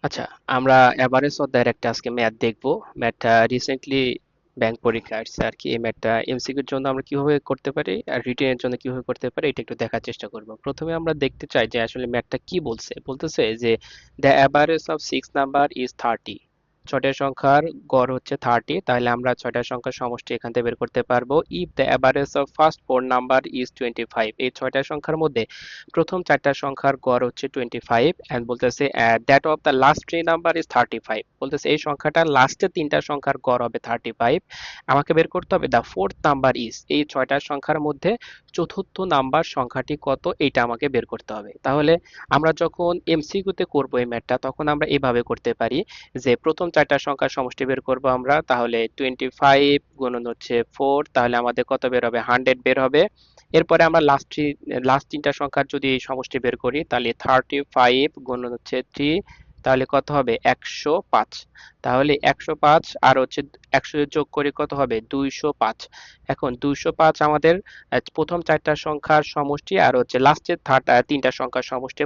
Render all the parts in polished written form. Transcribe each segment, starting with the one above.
আচ্ছা, আমরা এভারেজ অধ্যায়ের একটা আজকে ম্যাথ দেখবো। ম্যাথটা রিসেন্টলি ব্যাংক পরীক্ষা আসছে আর কি। এই ম্যাথটা এমসিকিউর জন্য আমরা কিভাবে করতে পারি আর রিটেনের জন্য কিভাবে করতে পারি এটা একটু দেখার চেষ্টা করব। প্রথমে আমরা দেখতে চাই যে আসলে ম্যাথটা কি বলছে। বলতেছে যে the average of six number is 30। ছয়টা সংখ্যার গড় হচ্ছে 30, তাহলে আমরা ছয়টা সংখ্যার সমষ্টি এখান থেকে বের করতে পারবো। If the average of first four number is 25, এই ছয়টা সংখ্যার মধ্যে প্রথম চারটা সংখ্যার গড় হচ্ছে 25, এন্ড বলতেছে that of the last three number is 35, বলতেছে এই সংখ্যাটা লাস্টের তিনটা সংখ্যার গড় হবে 35। আমাকে বের করতে হবে দ্য ফোর্থ নাম্বার ইজ, এই ছয়টা সংখ্যার মধ্যে চতুর্থ নাম্বার সংখ্যাটি কত, এইটা আমাকে বের করতে হবে। তাহলে আমরা যখন এমসিকিউতে করবো এই ম্যাথটা, তখন আমরা এভাবে করতে পারি যে প্রথম চারটা সংখ্যার সমষ্টি বের করব আমরা। তাহলে 25 গুণন হচ্ছে 4, তাহলে আমাদের কত বের হবে? 100 বের হবে। এরপরে আমরা লাস্ট তিনটা সংখ্যার যদি সমষ্টি বের করি, তাহলে 35 গুণন হচ্ছে 3, তাহলে কত হবে? 105। তাহলে 105 আর হচ্ছে 100 যোগ করে কত হবে? 205। এখন 205 আমাদের প্রথম চারটা সংখ্যার সমষ্টি আর হচ্ছে লাস্টের তিনটা সংখ্যার সমষ্টি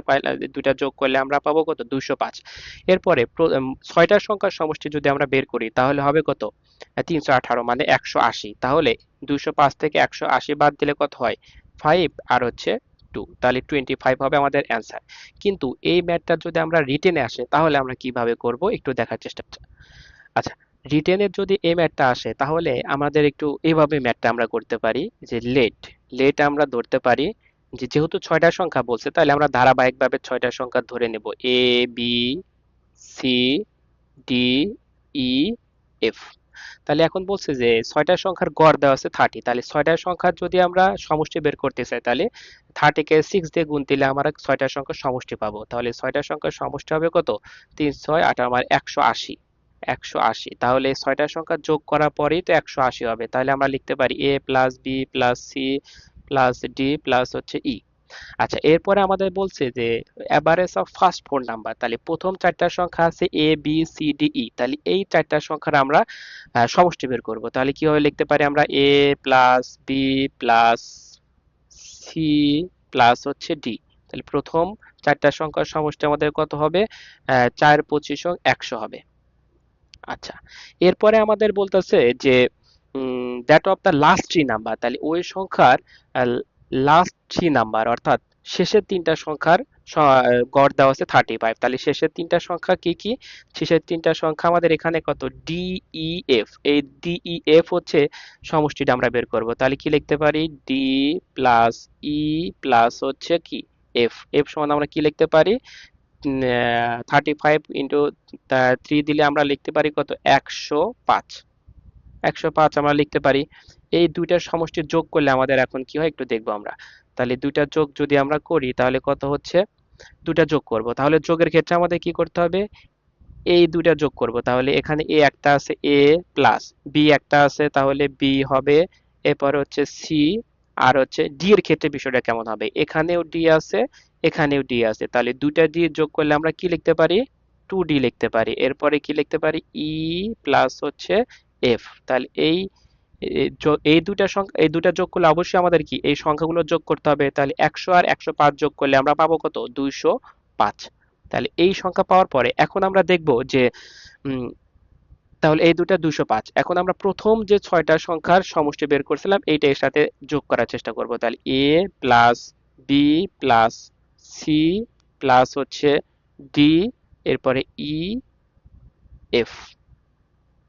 দুইটা যোগ করলে আমরা পাবো কত? 205। এরপরে ছয়টা সংখ্যার সমষ্টি যদি আমরা বের করি তাহলে হবে কত? 318, মানে 180। তাহলে 205 থেকে 180 বাদ দিলে কত হয়? 5 আর হচ্ছে 2, তাহলে 25 হবে আমাদের অ্যান্সার। কিন্তু এই ম্যাথটা যদি আমরা রিটেনে আসে তাহলে আমরা কিভাবে করব একটু দেখার চেষ্টা। আচ্ছা, রিটেনের যদি এই ম্যাথটা আসে তাহলে আমাদের একটু এইভাবে ম্যাথটা আমরা করতে পারি যে লেট লেট আমরা ধরতে পারি যে যেহেতু ছয়টা সংখ্যা বলছে, তাহলে আমরা ধারাবাহিকভাবে ছয়টা সংখ্যা ধরে নেব। এ, বি, সি, ডি, ই, এফ। তাহলে এখন বলছে যে ছয়টা সংখ্যার গড় দেওয়া আছে 30, তাহলে ছয়টা সংখ্যার যদি আমরা সমষ্টি বের করতে চাই তাহলে 30 কে 6 দিয়ে গুণ দিলে আমরা ছয়টা সংখ্যার সমষ্টি পাবো। তাহলে ছয়টা সংখ্যার সমষ্টি হবে কত? 3 6 8 আমার 180। 180, তাহলে ছয়টা সংখ্যা যোগ করার পরেই তো 180 হবে। তাহলে আমরা লিখতে পারি A plus B plus C plus D plus হচ্ছে ই। আচ্ছা, এরপরে আমাদের বলছে যে average of first four number, তাহলে প্রথম চারটা সংখ্যা আছে A B C D E, তাহলে এই চারটা সংখ্যার আমরা সমষ্টি বের করব। তাহলে কিভাবে লিখতে পারি আমরা? A plus B plus C plus হচ্ছে ডি। তাহলে প্রথম চারটা সংখ্যার সমষ্টি আমাদের কত হবে? 4 25 100 হবে। আচ্ছা, এরপরে আমাদের বলতেছে যে that of the last three number, তাহলে ওই সংখ্যার লাস্ট থ্রি নাম্বার অর্থাৎ শেষের তিনটা সংখ্যার গড় দেওয়া আছে 35। তাহলে শেষের তিনটা সংখ্যা কি কি? শেষের তিনটা সংখ্যা আমাদের এখানে কত? D E F. এই ডি ই এফ হচ্ছে সমষ্টিটা আমরা বের করব। তাহলে কি লিখতে পারি? ডি প্লাস ই প্লাস হচ্ছে কি এফ। এফ সমান আমরা কি লিখতে পারি? 35 ইন্টু 3 দিলে আমরা লিখতে পারি কত? 105। 105 আমরা লিখতে পারি। এই দুইটার সমষ্টি যোগ করলে আমাদের এখন কি হয় একটু দেখবো আমরা। তাহলে দুইটা যোগ যদি আমরা করি তাহলে কত হচ্ছে? দুইটা যোগ করব, তাহলে যোগের ক্ষেত্রে আমাদের কি করতে হবে? এই দুইটা যোগ করব। তাহলে এখানে এ একটা আছে, এ প্লাস বি একটা আছে, তাহলে বি হবে। এরপর হচ্ছে সি, আর হচ্ছে ডি এর ক্ষেত্রে বিষয়টা কেমন হবে? এখানেও ডি আছে, এখানেও ডি আছে, তাহলে দুইটা দিয়ে যোগ করলে আমরা কি লিখতে পারি? 2d লিখতে পারি। এরপরে কি লিখতে পারি? ই প্লাস হচ্ছে এফ। তাহলে এই দুইটা সংখ্যা, এই দুইটা যোগ করলে অবশ্যই আমাদের কি এই সংখ্যাগুলো যোগ করতে হবে। তাহলে 100 আর 105 যোগ করলে আমরা পাবো কত? 205। তাহলে এই সংখ্যা পাওয়ার পরে এখন আমরা দেখব যে উম, তাহলে এই দুটা 205। এখন আমরা প্রথম যে ছয়টা সংখ্যার সমষ্টি বের করছিলাম এইটা এর সাথে যোগ করার চেষ্টা করব। তাহলে A plus B plus C plus হচ্ছে ডি, এরপরে ই এফ।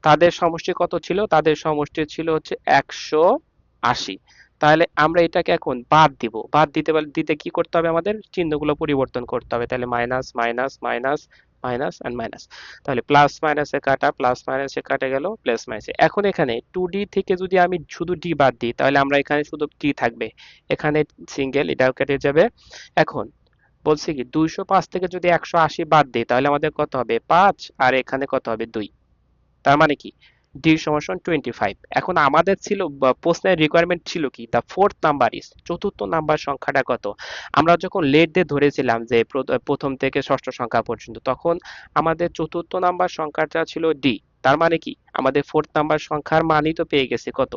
তাদের সমষ্টি কত ছিল? তাদের সমষ্টি ছিল হচ্ছে 180। তাহলে আমরা এটাকে এখন বাদ দিব। বাদ দিতে কি করতে হবে? আমাদের চিহ্নগুলো পরিবর্তন করতে হবে। তাহলে minus minus minus minus and minus. তাহলে প্লাস মাইনাসে কাটা, প্লাস মাইনাসে কাটা গেল, প্লাস মাইনাসে। এখন এখানে 2d থেকে যদি আমি শুধু d বাদ দিই তাহলে আমরা এখানে শুধু d থাকবে। এখানে সিঙ্গেল, এটাও কেটে যাবে। এখন বলছি কি 205 থেকে যদি 180 বাদ দিই তাহলে আমাদের কত হবে? 5, আর এখানে কত হবে? 2। তার মানে কি ডি সমান 25। এখন আমাদের ছিল প্রশ্নের রিকোয়ারমেন্ট ছিল কি? দা ফোর্থ নাম্বার ইজ, চতুর্থ নাম্বার সংখ্যাটা কত? আমরা যখন লেট দিয়ে ধরেছিলাম যে প্রথম থেকে ষষ্ঠ সংখ্যা পর্যন্ত, তখন আমাদের চতুর্থ নাম্বার সংখ্যাটা ছিল ডি। তার মানে কি আমাদের ফোর্থ নাম্বার সংখ্যার মানই তো পেয়ে গেছি কত?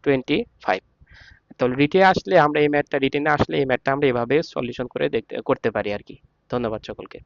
25। তো রিটেনে আসলে এই ম্যাথটা আমরা এভাবে সলিউশন করে করতে পারি আর কি। ধন্যবাদ সকলকে।